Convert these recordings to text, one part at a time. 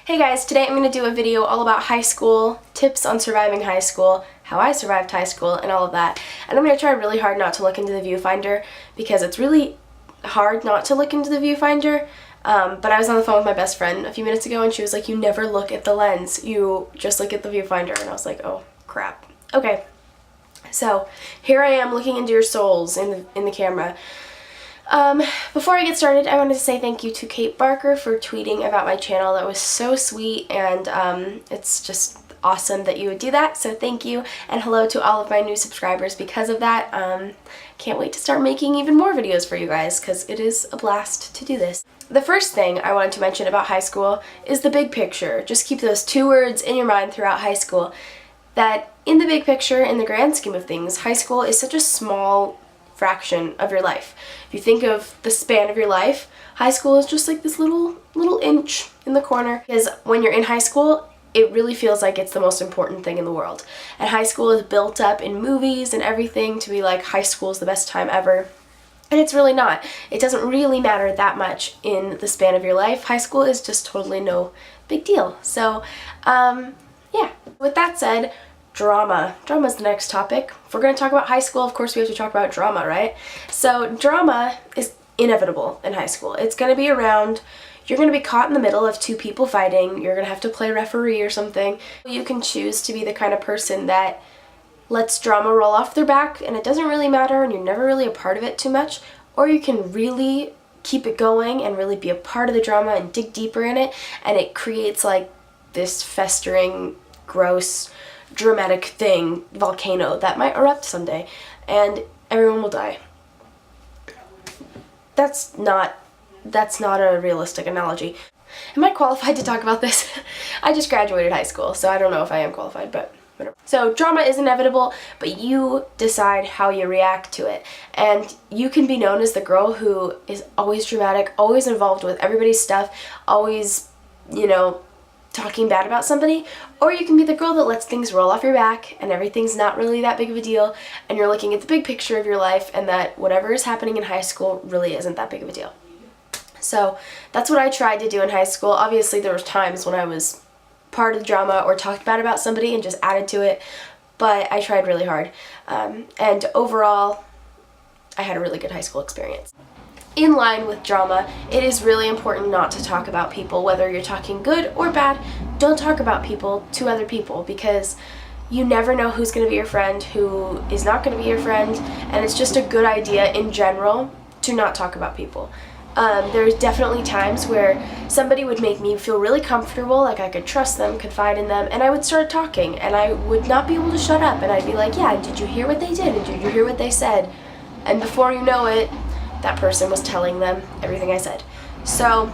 Hey guys, today I'm going to do a video all about high school, tips on surviving high school, how I survived high school, and all of that. And I'm going to try really hard not to look into the viewfinder because it's really hard not to look into the viewfinder. But I was on the phone with my best friend a few minutes ago and she was like, you never look at the lens, you just look at the viewfinder. And I was like, oh crap. Okay, so here I am looking into your souls in the camera. Before I get started, I wanted to say thank you to Kate Barker for tweeting about my channel. That was so sweet, and it's just awesome that you would do that, so thank you, and hello to all of my new subscribers because of that. Can't wait to start making even more videos for you guys, because it is a blast to do this. The first thing I wanted to mention about high school is the big picture. Just keep those two words in your mind throughout high school, that in the big picture, in the grand scheme of things, high school is such a small fraction of your life. If you think of the span of your life, high school is just like this little inch in the corner, because when you're in high school, it really feels like it's the most important thing in the world. And high school is built up in movies and everything to be like high school is the best time ever. And it's really not. It doesn't really matter that much in the span of your life. High school is just totally no big deal. So, yeah. With that said, drama. Drama is the next topic. If we're going to talk about high school, of course we have to talk about drama, right? So drama is inevitable in high school. It's going to be around. You're going to be caught in the middle of two people fighting. You're going to have to play referee or something. You can choose to be the kind of person that lets drama roll off their back and it doesn't really matter and you're never really a part of it too much, or you can really keep it going and really be a part of the drama and dig deeper in it, and it creates like this festering, gross, dramatic thing, volcano that might erupt someday and everyone will die. That's not a realistic analogy. Am I qualified to talk about this? I just graduated high school, so I don't know if I am qualified, but whatever. So drama is inevitable, but you decide how you react to it. And you can be known as the girl who is always dramatic, always involved with everybody's stuff, always, talking bad about somebody, or you can be the girl that lets things roll off your back and everything's not really that big of a deal and you're looking at the big picture of your life and that whatever is happening in high school really isn't that big of a deal. So that's what I tried to do in high school. Obviously there were times when I was part of the drama or talked bad about somebody and just added to it, but I tried really hard. And overall, I had a really good high school experience. In line with drama, it is really important not to talk about people, whether you're talking good or bad. Don't talk about people to other people, because you never know who's going to be your friend, who is not going to be your friend, and it's just a good idea in general to not talk about people. There's definitely times where somebody would make me feel really comfortable, like I could trust them, confide in them, and I would start talking, and I would not be able to shut up, and I'd be like, yeah, did you hear what they did, and did you hear what they said? And before you know it, that person was telling them everything I said. So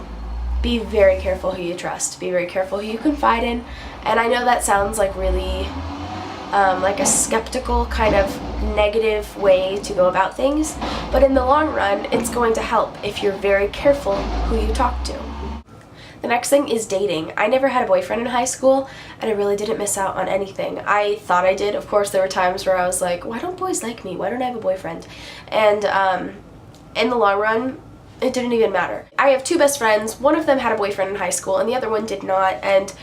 be very careful who you trust. Be very careful who you confide in. And I know that sounds like really like a skeptical kind of negative way to go about things, but in the long run, it's going to help if you're very careful who you talk to. The next thing is dating. I never had a boyfriend in high school, and I really didn't miss out on anything. I thought I did. Of course, there were times where I was like, why don't boys like me? Why don't I have a boyfriend? And in the long run, it didn't even matter. I have two best friends. One of them had a boyfriend in high school and the other one did not, and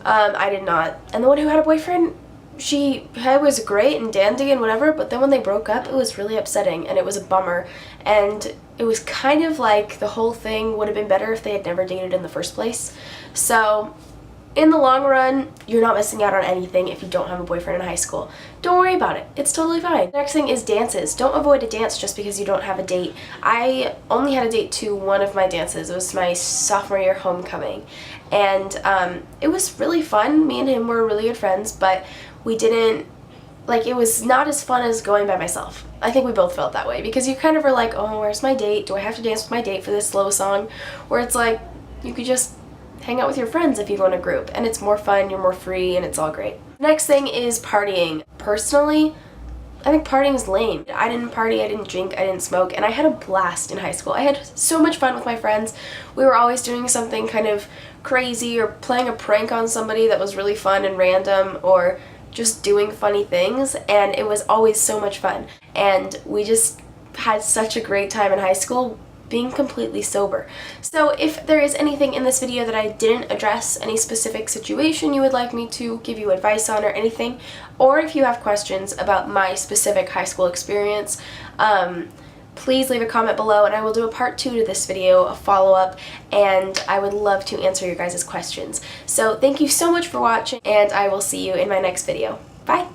I did not. And the one who had a boyfriend, she was great and dandy and whatever, but then when they broke up, it was really upsetting and it was a bummer. And it was kind of like the whole thing would have been better if they had never dated in the first place. So in the long run, you're not missing out on anything if you don't have a boyfriend in high school. Don't worry about it. It's totally fine. Next thing is dances. Don't avoid a dance just because you don't have a date. I only had a date to one of my dances. It was my sophomore year homecoming. And it was really fun. Me and him were really good friends, but we didn't, it was not as fun as going by myself. I think we both felt that way because you kind of are like, oh, where's my date? Do I have to dance with my date for this slow song? Where it's like, you could just hang out with your friends if you go in a group, and it's more fun, you're more free, and it's all great. Next thing is partying. Personally, I think partying is lame. I didn't party, I didn't drink, I didn't smoke, and I had a blast in high school. I had so much fun with my friends. We were always doing something kind of crazy or playing a prank on somebody that was really fun and random, or just doing funny things, and it was always so much fun. And we just had such a great time in high school being completely sober. So if there is anything in this video that I didn't address, any specific situation you would like me to give you advice on or anything, or if you have questions about my specific high school experience, please leave a comment below and I will do a part 2 to this video, a follow-up, and I would love to answer your guys' questions. So thank you so much for watching, and I will see you in my next video. Bye!